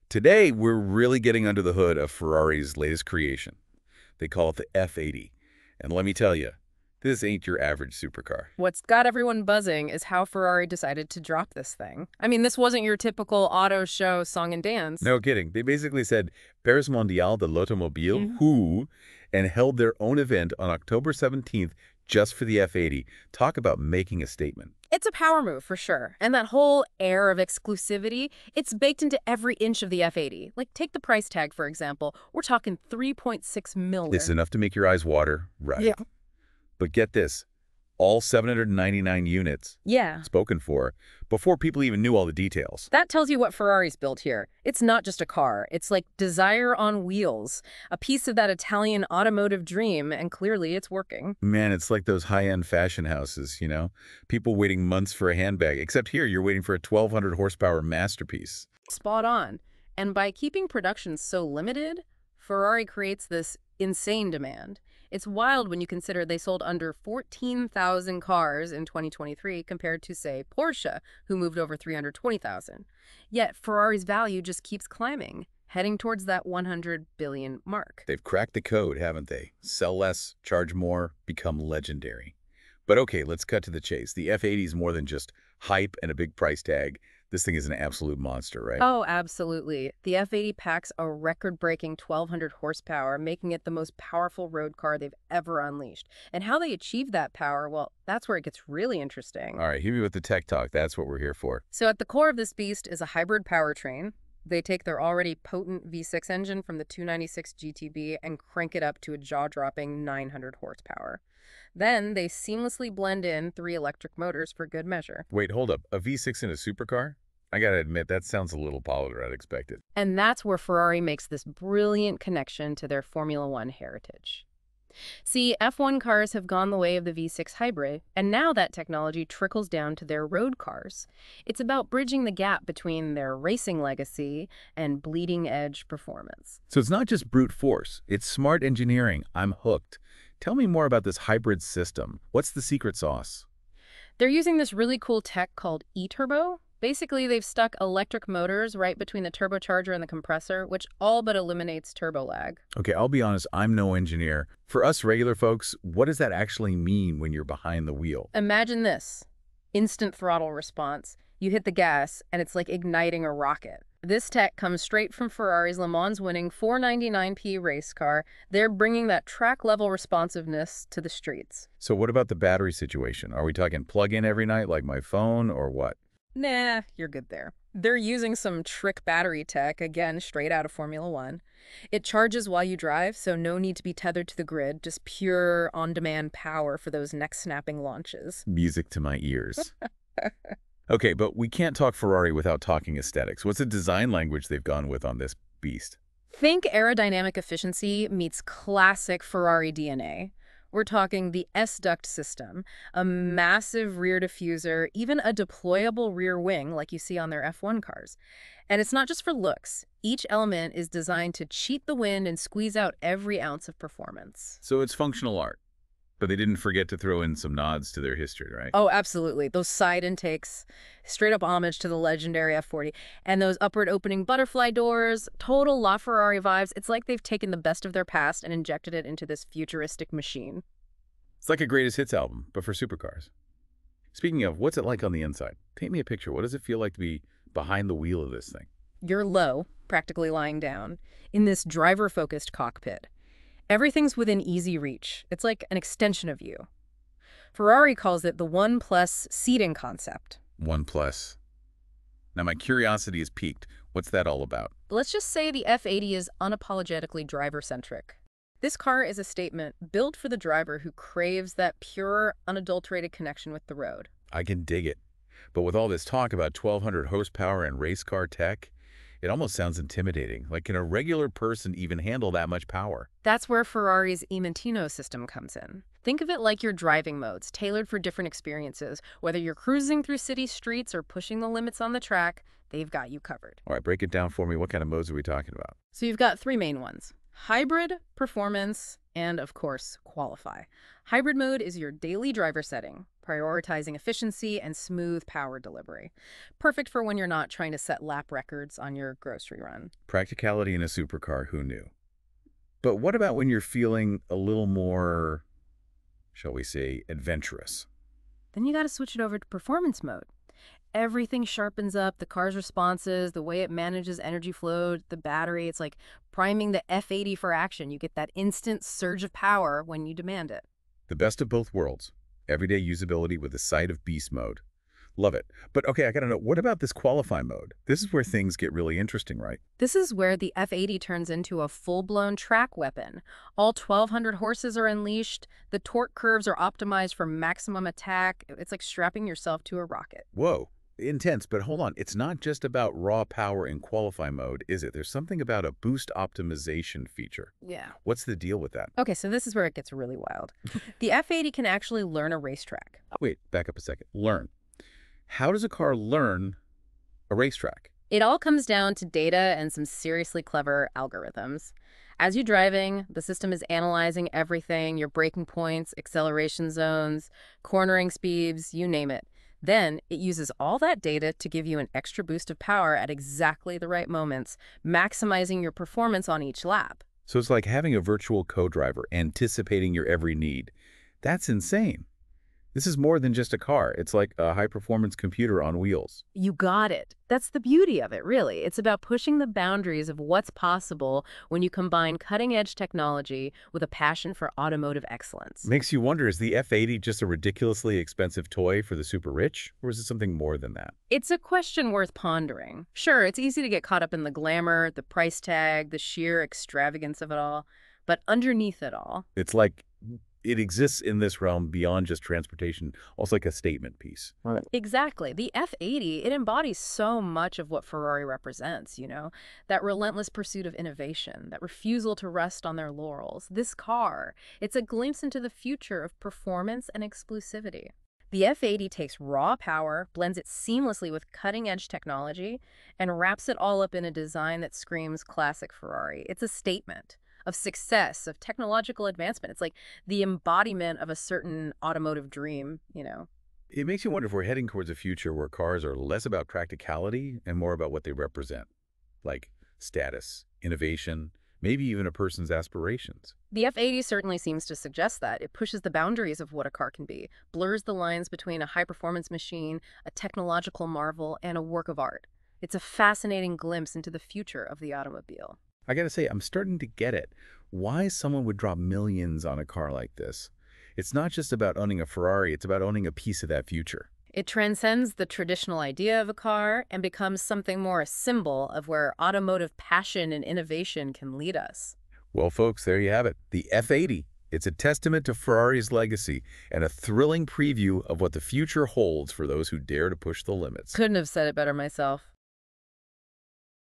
Today, we're really getting under the hood of Ferrari's latest creation. They call it the F80. And let me tell you, this ain't your average supercar. What's got everyone buzzing is how Ferrari decided to drop this thing. I mean, this wasn't your typical auto show song and dance. No kidding. They basically said Paris Mondial de l'Automobile, Mhm. who, and held their own event on October 17th just for the F80. Talk about making a statement. It's a power move for sure. And that whole air of exclusivity, it's baked into every inch of the F80. Like, take the price tag, for example. We're talking 3.6 million. It's enough to make your eyes water, right? Yeah. But get this, all 799 units Yeah. spoken for before people even knew all the details. That tells you what Ferrari's built here. It's not just a car. It's like desire on wheels, a piece of that Italian automotive dream, and clearly it's working. Man, it's like those high-end fashion houses, People waiting months for a handbag, except here you're waiting for a 1,200 horsepower masterpiece. Spot on. And by keeping production so limited, Ferrari creates this insane demand. It's wild when you consider they sold under 14,000 cars in 2023 compared to, say, Porsche, who moved over 320,000. Yet Ferrari's value just keeps climbing, heading towards that 100 billion mark. They've cracked the code, haven't they? Sell less, charge more, become legendary. But okay, let's cut to the chase. The F80 is more than just hype and a big price tag. This thing is an absolute monster, right? Oh, absolutely. The F80 packs a record-breaking 1,200 horsepower, making it the most powerful road car they've ever unleashed. And how they achieve that power, well, that's where it gets really interesting. All right, hit me with the tech talk. That's what we're here for. So at the core of this beast is a hybrid powertrain. They take their already potent V6 engine from the 296 GTB and crank it up to a jaw-dropping 900 horsepower. Then they seamlessly blend in 3 electric motors for good measure. Wait, hold up. A V6 in a supercar? I gotta admit, that sounds a little polisher than I'd expected. And that's where Ferrari makes this brilliant connection to their Formula One heritage. See, F1 cars have gone the way of the V6 hybrid, and now that technology trickles down to their road cars. It's about bridging the gap between their racing legacy and bleeding-edge performance. So it's not just brute force. It's smart engineering. I'm hooked. Tell me more about this hybrid system. What's the secret sauce? They're using this really cool tech called e-turbo. Basically, they've stuck electric motors right between the turbocharger and the compressor, which all but eliminates turbo lag. Okay, I'll be honest, I'm no engineer. For us regular folks, what does that actually mean when you're behind the wheel? Imagine this. Instant throttle response. You hit the gas, and it's like igniting a rocket. This tech comes straight from Ferrari's Le Mans-winning 499p race car. They're bringing that track-level responsiveness to the streets. So what about the battery situation? Are we talking plug-in every night like my phone or what? Nah, you're good there. They're using some trick battery tech, again, straight out of Formula One. It charges while you drive, so no need to be tethered to the grid, just pure on-demand power for those neck-snapping launches. Music to my ears. Okay, but we can't talk Ferrari without talking aesthetics. What's the design language they've gone with on this beast? Think aerodynamic efficiency meets classic Ferrari DNA. We're talking the S-duct system, a massive rear diffuser, even a deployable rear wing like you see on their F1 cars. And it's not just for looks. Each element is designed to cheat the wind and squeeze out every ounce of performance. So it's functional art. But they didn't forget to throw in some nods to their history, right? Oh, absolutely. Those side intakes, straight up homage to the legendary F40. And those upward opening butterfly doors, total LaFerrari vibes. It's like they've taken the best of their past and injected it into this futuristic machine. It's like a greatest hits album, but for supercars. Speaking of, what's it like on the inside? Paint me a picture. What does it feel like to be behind the wheel of this thing? You're low, practically lying down, in this driver-focused cockpit. Everything's within easy reach. It's like an extension of you. Ferrari calls it the One Plus seating concept. One Plus. Now my curiosity is piqued. What's that all about? Let's just say the F80 is unapologetically driver-centric. This car is a statement built for the driver who craves that pure, unadulterated connection with the road. I can dig it. But with all this talk about 1,200 horsepower and race car tech, it almost sounds intimidating. Like, can a regular person even handle that much power? That's where Ferrari's e-Mentino system comes in. Think of it like your driving modes, tailored for different experiences. Whether you're cruising through city streets or pushing the limits on the track, they've got you covered. All right, break it down for me. What kind of modes are we talking about? So you've got 3 main ones: hybrid, performance, and, of course, qualify. Hybrid mode is your daily driver setting. prioritizing efficiency and smooth power delivery. Perfect for when you're not trying to set lap records on your grocery run. Practicality in a supercar, who knew? But what about when you're feeling a little more, shall we say, adventurous? Then you got to switch it over to performance mode. Everything sharpens up, the car's responses, the way it manages energy flow, the battery. It's like priming the F80 for action. You get that instant surge of power when you demand it. The best of both worlds. Everyday usability with a side of beast mode. Love it. But okay, I gotta know, what about this qualify mode? This is where things get really interesting, right? This is where the F80 turns into a full-blown track weapon. All 1,200 horses are unleashed. The torque curves are optimized for maximum attack. It's like strapping yourself to a rocket. Whoa, intense, but hold on. It's not just about raw power in qualify mode, is it? There's something about a boost optimization feature. Yeah. What's the deal with that? Okay, so this is where it gets really wild. The F80 can actually learn a racetrack. Wait, back up a second. Learn. How does a car learn a racetrack? It all comes down to data and some seriously clever algorithms. As you're driving, the system is analyzing everything, your braking points, acceleration zones, cornering speeds, you name it. Then it uses all that data to give you an extra boost of power at exactly the right moments, maximizing your performance on each lap. So it's like having a virtual co-driver anticipating your every need. That's insane. This is more than just a car. It's like a high-performance computer on wheels. You got it. That's the beauty of it, really. It's about pushing the boundaries of what's possible when you combine cutting-edge technology with a passion for automotive excellence. Makes you wonder, is the F80 just a ridiculously expensive toy for the super rich, or is it something more than that? It's a question worth pondering. Sure, it's easy to get caught up in the glamour, the price tag, the sheer extravagance of it all. But underneath it all, It's like it exists in this realm beyond just transportation, almost like a statement piece. Right. exactly. The F80, it embodies so much of what Ferrari represents, that relentless pursuit of innovation, that refusal to rest on their laurels. This car, it's a glimpse into the future of performance and exclusivity. The F80 takes raw power, blends it seamlessly with cutting-edge technology, and wraps it all up in a design that screams classic Ferrari. It's a statement of success, of technological advancement. It's like the embodiment of a certain automotive dream. It makes you wonder if we're heading towards a future where cars are less about practicality and more about what they represent, like status, innovation, maybe even a person's aspirations. The F80 certainly seems to suggest that. It pushes the boundaries of what a car can be, blurs the lines between a high-performance machine, a technological marvel, and a work of art. It's a fascinating glimpse into the future of the automobile. I gotta say, I'm starting to get it. Why someone would drop millions on a car like this? It's not just about owning a Ferrari, it's about owning a piece of that future. It transcends the traditional idea of a car and becomes something more a symbol of where automotive passion and innovation can lead us. Well, folks, there you have it. The F80. It's a testament to Ferrari's legacy and a thrilling preview of what the future holds for those who dare to push the limits. Couldn't have said it better myself.